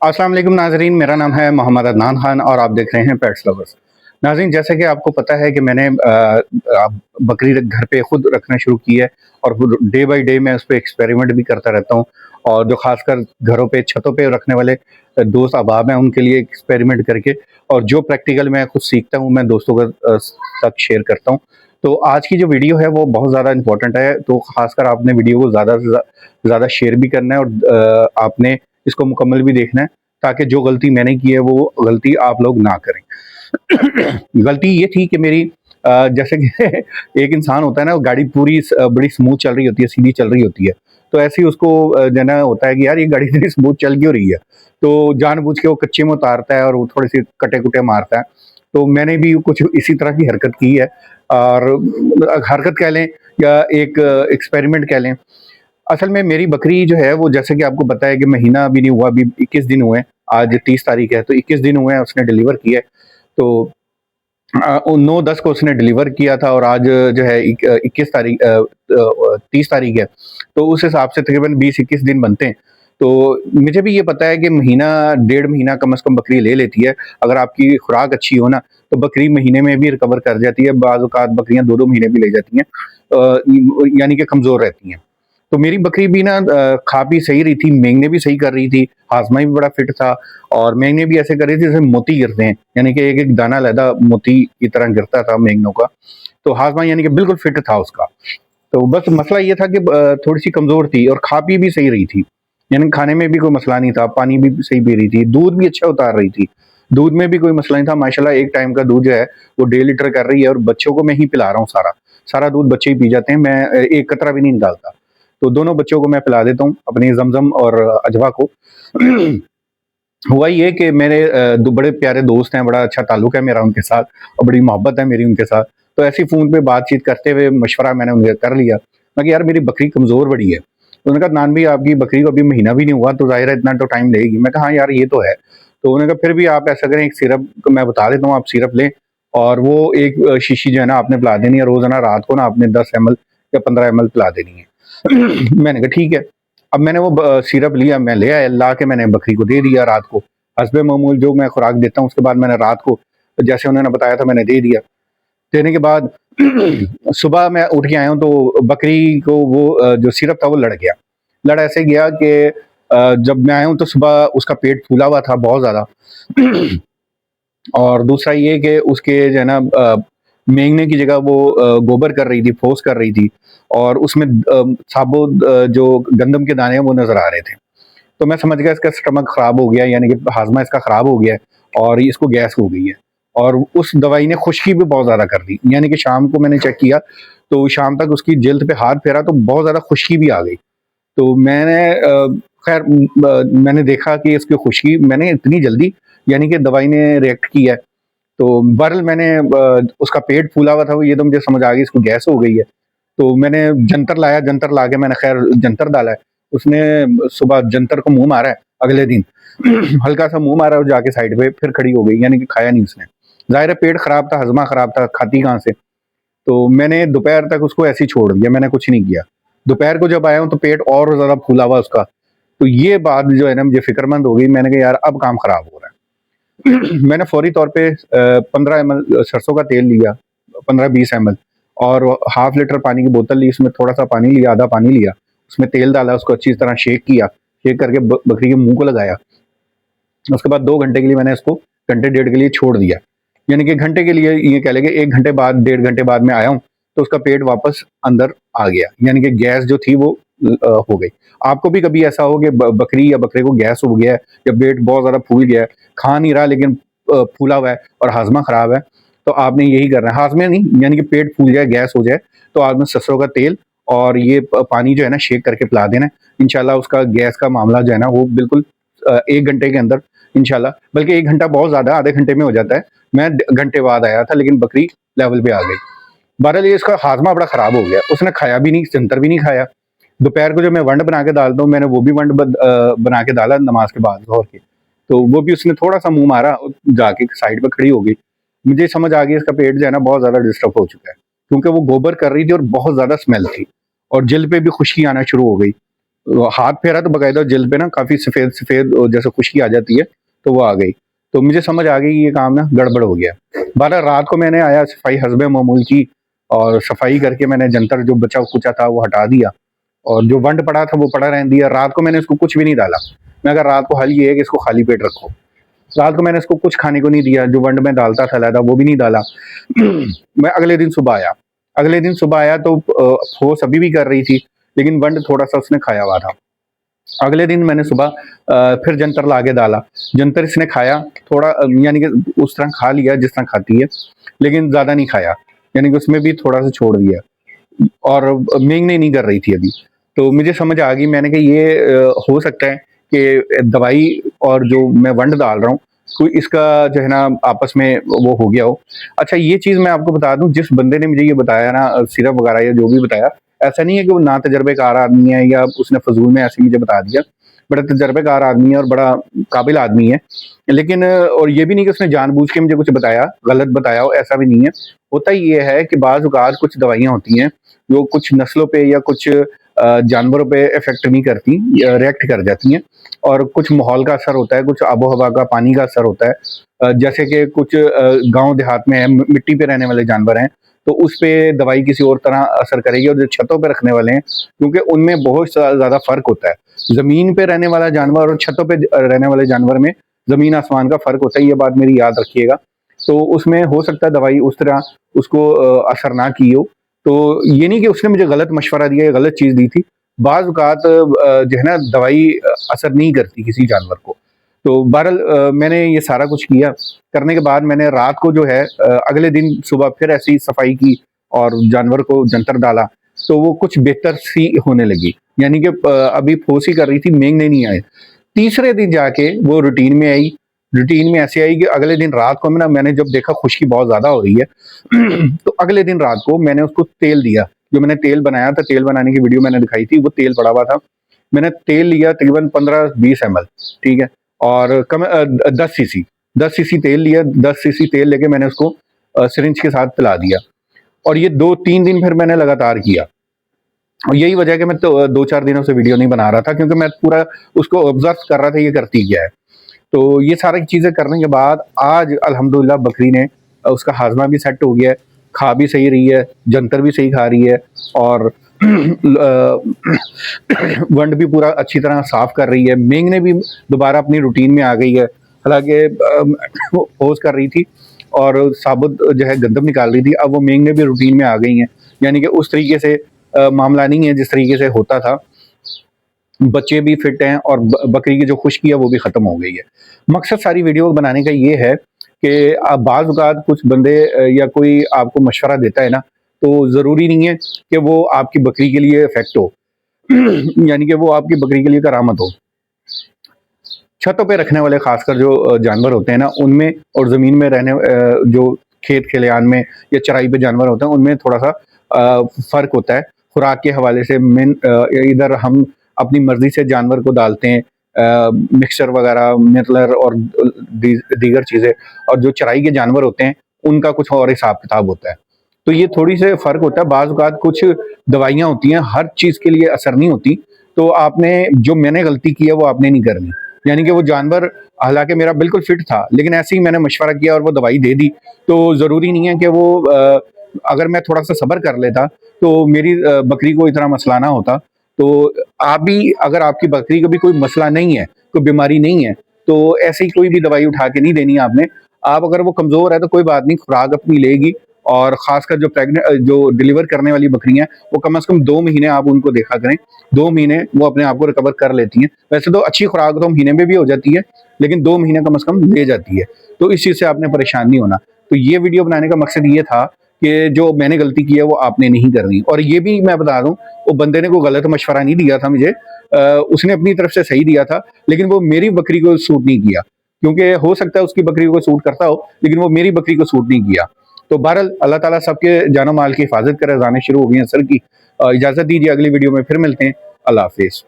अस्सलाम वालेकुम नाज़रीन, मेरा नाम है मोहम्मद अदनान खान और आप देख रहे हैं पेट्स लवर्स। नाज़रीन, जैसे कि आपको पता है कि मैंने बकरी घर पे खुद रखना शुरू की है और डे बाय डे मैं उस पे एक्सपेरिमेंट भी करता रहता हूँ। और जो खासकर घरों पे छतों पे रखने वाले दोस्त अहबाब हैं उनके लिए एक्सपेरिमेंट करके और जो प्रैक्टिकल मैं खुद सीखता हूँ मैं दोस्तों के साथ शेयर करता हूँ। तो आज की जो वीडियो है वो बहुत ज़्यादा इम्पोर्टेंट है, तो खासकर आपने वीडियो को ज़्यादा से ज़्यादा शेयर भी करना है और आपने इसको मुकम्मल भी देखना है ताकि जो गलती मैंने की है वो गलती आप लोग ना करें। गलती ये थी कि मेरी जैसे कि एक इंसान होता है ना, वो गाड़ी पूरी बड़ी स्मूथ चल रही होती है, सीधी चल रही होती है, तो ऐसे ही उसको जो है ना होता है कि यार ये गाड़ी इतनी स्मूथ चल क्यों रही है, तो जानबूझ के वो कच्चे में उतारता है और वो थोड़ी सी कटे कुटे मारता है। तो मैंने भी कुछ इसी तरह की हरकत की है और हरकत कह लें या एक एक्सपेरिमेंट कह लें। असल में मेरी बकरी जो है वो, जैसे कि आपको पता है कि महीना भी नहीं हुआ, अभी 21 दिन हुए हैं, आज 30 तारीख है तो 21 दिन हुए हैं उसने डिलीवर किया है। तो 9-10 को उसने डिलीवर किया था और आज जो है 30 तारीख है, तो उस हिसाब से तकरीबन 20-21 दिन बनते हैं। तो मुझे भी ये पता है कि महीना 1.5 महीना कम से कम बकरी ले लेती है। अगर आपकी खुराक अच्छी हो ना तो बकरी महीने में भी रिकवर कर जाती है, बाज़ औक़ात बकरियाँ 2-2 महीने भी ले जाती हैं, यानी कि कमज़ोर रहती हैं। तो मेरी बकरी भी ना खा पी सही रही थी, मेंगने भी सही कर रही थी, हाज़मा भी बड़ा फिट था और मेंगने भी ऐसे कर रही थी जैसे मोती गिरते हैं, यानी कि एक-एक दाना अलहदा मोती की तरह गिरता था मेंगनों का। तो हाज़मा यानी कि बिल्कुल फिट था उसका। तो बस मसला ये था कि थोड़ी-सी कमज़ोर थी और खा पी भी सही रही थी, यानी खाने में भी कोई मसला नहीं था, पानी भी सही पी रही थी, दूध भी अच्छा उतार रही थी। दूध में भी कोई मसला नहीं था, माशाल्लाह एक टाइम का दूध जो है वो 1.5 लीटर कर रही है और बच्चों को मैं ही पिला रहा हूँ सारा। सारा दूध बच्चे ही पी जाते हैं, मैं एक कतरा भी नहीं निकालता। तो दोनों बच्चों को मैं पिला देता हूँ, अपनी ज़मज़म और अजवा को। हुआ ये कि मेरे दो बड़े प्यारे दोस्त हैं, बड़ा अच्छा ताल्लुक है मेरा उनके साथ और बड़ी मोहब्बत है मेरी उनके साथ। तो ऐसे ही फ़ोन पे बातचीत करते हुए मशवरा मैंने उनसे कर लिया। मैं कि यार मेरी बकरी कमज़ोर बड़ी है। तो उन्होंने कहा नान भाई आपकी बकरी को अभी महीना भी नहीं हुआ तो ज़ाहिर है इतना तो टाइम लगेगी। मैं कहा हाँ यार ये तो है। तो उन्होंने कहा फिर भी आप ऐसा करें, एक सिरप मैं बता देता हूँ, आप सिरप लें और वो एक शीशी जो है ना आपने पिला देनी है रोज़ाना, रात को ना आपने 10 एमएल या 15 एमएल पिला देनी है। मैंने कहा ठीक है। अब मैंने वो सिरप लिया, मैं ले आया, ला के मैंने बकरी को दे दिया रात को। हस्बे मामूल जो मैं खुराक देता हूँ उसके बाद मैंने रात को जैसे उन्होंने बताया था मैंने दे दिया। देने के बाद सुबह मैं उठ के आया हूँ तो बकरी को वो जो सिरप था वो लड़ गया। लड़ ऐसे गया कि जब मैं आया हूँ तो सुबह उसका पेट फूला हुआ था बहुत ज़्यादा। और दूसरा ये कि उसके जो है ना मेंगने की जगह वो गोबर कर रही थी, फौस कर रही थी और उसमें साबुत जो गंदम के दाने हैं वो नज़र आ रहे थे। तो मैं समझ गया इसका स्टमक खराब हो गया, यानी कि हाज़मा इसका खराब हो गया है और इसको गैस हो गई है। और उस दवाई ने खुश्की भी बहुत ज़्यादा कर दी, यानी कि शाम को मैंने चेक किया तो शाम तक उसकी जिल्द पे हाथ फेरा तो बहुत ज़्यादा खुश्की भी आ गई। तो मैंने खैर मैंने देखा कि इसकी खुश्की मैंने इतनी जल्दी, यानी कि दवाई ने रिएक्ट किया है। तो बहरहाल मैंने उसका पेट फूला हुआ था, वो ये तो मुझे समझ आ गई इसको गैस हो गई है। तो मैंने जंतर लाया, जंतर ला के मैंने खैर जंतर डाला है। उसने सुबह जंतर को मुँह मारा है, अगले दिन हल्का-सा मुँह मारा और जाके साइड पे फिर खड़ी हो गई, यानी कि खाया नहीं उसने। ज़ाहिर है पेट खराब था, हज़मा खराब था, खाती कहाँ से? तो मैंने दोपहर तक उसको ऐसे ही छोड़ दिया, मैंने कुछ नहीं किया। दोपहर को जब आया हूँ तो पेट और ज़्यादा फूला हुआ उसका। तो ये बात जो है ना मुझे फ़िक्रमंद हो गई, मैंने कहा यार अब काम खराब हो रहा है। मैंने फौरी तौर पे 15 एमएल सरसों का तेल लिया, 15-20 एमएल और हाफ लीटर पानी की बोतल ली, उसमें थोड़ा-सा पानी लिया, आधा पानी लिया, उसमें तेल डाला, उसको अच्छी तरह शेक किया, शेक करके ब बकरी के मुँह को लगाया। उसके बाद 2 घंटे के लिए मैंने इसको घंटे डेढ़ के लिए छोड़ दिया। यानी कि घंटे के लिए ये कह लें कि 1 घंटे बाद, डेढ़ घंटे बाद मैं आया हूँ, तो उसका पेट वापस अंदर आ गया, यानी कि गैस जो थी वो हो गई। आपको भी कभी ऐसा हो कि ब बकरी या बकरे को गैस हो गया है या पेट बहुत ज़्यादा फूल गया है, खा नहीं रहा लेकिन फूला हुआ है और हाज़मा खराब है, तो आपने यही करना है। हाज़मे नहीं, यानी कि पेट फूल जाए, गैस हो जाए, तो आपने सरसों का तेल और ये पानी जो है ना शेक करके पिला देना है। इंशाल्लाह उसका गैस का मामला जो है ना वो बिल्कुल 1 घंटे के अंदर इंशाल्लाह, बल्कि 1 घंटा बहुत ज़्यादा, आधे घंटे में हो जाता है। मैं घंटे बाद आया था लेकिन बकरी लेवल पे आ गई। बहरहाल ये इसका हाज़मा बड़ा ख़राब हो गया, उसने खाया भी नहीं, जंतर भी नहीं खाया। दोपहर को जब मैं वंड बना के डालता हूँ, मैंने वो भी वंड बना के डाला नमाज के बाद ज़ोहर के, तो वो भी उसने थोड़ा-सा मुँह मारा और जाके साइड पे खड़ी हो गई। मुझे समझ आ गई इसका पेट जो है ना बहुत ज़्यादा डिस्टर्ब हो चुका है, क्योंकि वो गोबर कर रही थी और बहुत ज़्यादा स्मेल थी और जल्द पे भी खुश्की आना शुरू हो गई। हाथ फेरा तो बाकायदा जल्द पे ना काफ़ी सफ़ेद सफ़ेद जैसे खुशकी आ जाती है, तो वो आ गई। तो मुझे समझ आ गई ये काम ना गड़बड़ हो गया। 12 रात को मैंने आया, सफाई हस्बे मामूल की और सफाई करके मैंने जंतर जो बचा-खुचा था वो हटा दिया और जो वंड पड़ा था वो पड़ा रहने दिया। रात को मैंने इसको कुछ भी नहीं डाला। मैं कहा रात को हल ये है कि इसको खाली पेट रखो। रात को मैंने इसको कुछ खाने को नहीं दिया, जो वंड में डालता था अलहदा वो भी नहीं डाला। मैं अगले दिन सुबह आया। अगले दिन सुबह आया तो ठोस अभी भी कर रही थी, लेकिन वंड थोड़ा-सा उसने खाया हुआ था। अगले दिन मैंने सुबह फिर जंतर लाके डाला। जंतर इसने खाया थोड़ा, यानी कि उस तरह खा लिया जिस तरह खाती है, लेकिन ज़्यादा नहीं खाया। यानी कि उसमें भी थोड़ा-सा छोड़ दिया और मेंगने नहीं कर रही थी अभी। तो मुझे समझ आ गई, मैंने कहा ये हो सकता है कि दवाई और जो मैं वंड डाल रहा हूँ, कोई इसका जो है ना आपस में वो हो गया हो। अच्छा ये चीज़ मैं आपको बता दूँ, जिस बंदे ने मुझे ये बताया ना सिरप वगैरह या जो भी बताया, ऐसा नहीं है कि वो ना तजर्बेकार आदमी है या उसने फ़ज़ूल में ऐसे मुझे बता दिया। बड़ा तजर्बेकार आदमी है और बड़ा काबिल आदमी है। लेकिन और ये भी नहीं कि उसने जानबूझ के मुझे कुछ बताया, गलत बताया हो, ऐसा भी नहीं है। होता ये है कि बाज़ औक़ात कुछ दवाइयाँ होती हैं, जो कुछ नस्लों पे या कुछ जानवरों पे इफ़ेक्ट नहीं करती, रिएक्ट कर जाती हैं और कुछ माहौल का असर होता है, कुछ आबो-हवा का, पानी का असर होता है। जैसे कि कुछ गाँव देहात में है, मिट्टी पे रहने वाले जानवर हैं, तो उस पे दवाई किसी और तरह असर करेगी और जो छतों पे रखने वाले हैं, क्योंकि उनमें बहुत ज़्यादा फ़र्क होता है। ज़मीन पे रहने वाला जानवर और छतों पे रहने वाले जानवर में ज़मीन आसमान का फ़र्क होता है, ये बात मेरी याद रखिएगा। तो उसमें हो सकता है दवाई उस तरह उसको असर ना की हो। तो ये नहीं कि उसने मुझे गलत मशवरा दिया या गलत चीज़ दी थी। बाज़ औक़ात जो है ना दवाई असर नहीं करती किसी जानवर को। तो बहरहाल मैंने ये सारा कुछ किया, करने के बाद मैंने रात को जो है अगले दिन सुबह फिर ऐसे ही सफाई की और जानवर को जंतर डाला, तो वो कुछ बेहतर सी होने लगी। यानी कि अभी फौसी कर रही थी, मेंगने नहीं आए। तीसरे दिन जाके वो रूटीन में आई। रूटीन में ऐसे आई कि अगले दिन रात को मैंने जब देखा खुश्की बहुत ज़्यादा हो रही है, तो अगले दिन रात को मैंने उसको तेल दिया। जो मैंने तेल बनाया था, तेल बनाने की वीडियो मैंने दिखाई थी, वो तेल पड़ा हुआ था। मैंने तेल लिया तकरीबन 15-20 एमएल, ठीक है? और 10 सीसी 10 सीसी तेल लिया, 10 सीसी तेल लेके मैंने उसको सिरिंज के साथ पिला दिया और ये 2-3 दिन फिर मैंने लगातार किया। और यही वजह है कि मैं तो 2-4 दिनों से वीडियो नहीं बना रहा था, क्योंकि मैं पूरा उसको ऑब्ज़र्व कर रहा था ये करती क्या है। तो ये सारी चीज़ें करने के बाद आज अल्हम्दुलिल्लाह बकरी ने उसका हाज़मा भी सेट हो गया है, खा भी सही रही है, जंतर भी सही खा रही है और वंड भी पूरा अच्छी तरह साफ़ कर रही है। मेंगने भी दोबारा अपनी रूटीन में आ गई है। हालाँकि वो ओज़ कर रही थी और साबुत जो है गंदम निकाल रही थी, अब वो मेंगने भी रूटीन में आ गई हैं। यानी कि उस तरीके से मामला नहीं है जिस तरीके से होता था। बच्चे भी फिट हैं और बकरी की जो खुश्की है वो भी ख़त्म हो गई है। मकसद सारी वीडियो बनाने का ये है कि बाज़ औक़ात कुछ बंदे या कोई आपको मशवरा देता है ना, तो ज़रूरी नहीं है कि वो आपकी बकरी के लिए इफ़ेक्ट हो। यानी कि वो आपकी बकरी के लिए करामत हो। छतों पे रखने वाले ख़ासकर जो जानवर होते हैं ना, उनमें और ज़मीन में रहने जो खेत खलिहान में या चराई पे जानवर होते हैं, उनमें थोड़ा-सा फ़र्क होता है। खुराक के हवाले से इधर हम अपनी मर्ज़ी से जानवर को डालते हैं, मिक्सचर वगैरह, मिरलर और दीगर चीज़ें, और जो चराई के जानवर होते हैं, उनका कुछ और हिसाब-किताब होता है। तो ये थोड़ी से फ़र्क होता है। बाज़ औक़ात कुछ दवाइयाँ होती हैं, हर चीज़ के लिए असर नहीं होती। तो आपने जो मैंने गलती की है, वो आपने नहीं करनी। यानी कि वो जानवर हालाँकि मेरा बिल्कुल फिट था, लेकिन ऐसे ही मैंने मशवरा किया और वो दवाई दे दी। तो ज़रूरी नहीं है कि वो अगर मैं थोड़ा-सा सब्र कर लेता, तो मेरी बकरी को इतना मसला ना होता। तो आप भी, अगर आपकी बकरी को भी कोई मसला नहीं है, कोई बीमारी नहीं है, तो ऐसे ही कोई भी दवाई उठा के नहीं देनी आपने। आप अगर वो कमज़ोर है तो कोई बात नहीं, खुराक अपनी लेगी और ख़ासकर जो डिलीवर करने वाली बकरियाँ हैं, वो कम से कम 2 महीने आप उनको देखा करें। 2 महीने वो अपने आप को रिकवर कर लेती हैं। वैसे तो अच्छी खुराक तो महीने में भी हो जाती है, लेकिन 2 महीने कम से कम ले जाती है। तो इस चीज़ से आपने परेशान नहीं होना। तो ये वीडियो बनाने का मकसद ये था कि जो मैंने गलती की है वो आपने नहीं करनी। और ये भी मैं बता दूँ, वो बंदे ने कोई गलत मशवरा नहीं दिया था मुझे, उसने अपनी तरफ से सही दिया था, लेकिन वो मेरी बकरी को सूट नहीं किया। क्योंकि हो सकता है उसकी बकरी को सूट करता हो, लेकिन वो मेरी बकरी को सूट नहीं किया। तो बहरहाल अल्लाह ताला सबके जानो माल की हिफाज़त करे। अज़ानें शुरू हो गई हैं असर की। इजाज़त दीजिए, अगली वीडियो में फिर मिलते हैं। अल्लाह हाफ़िज़।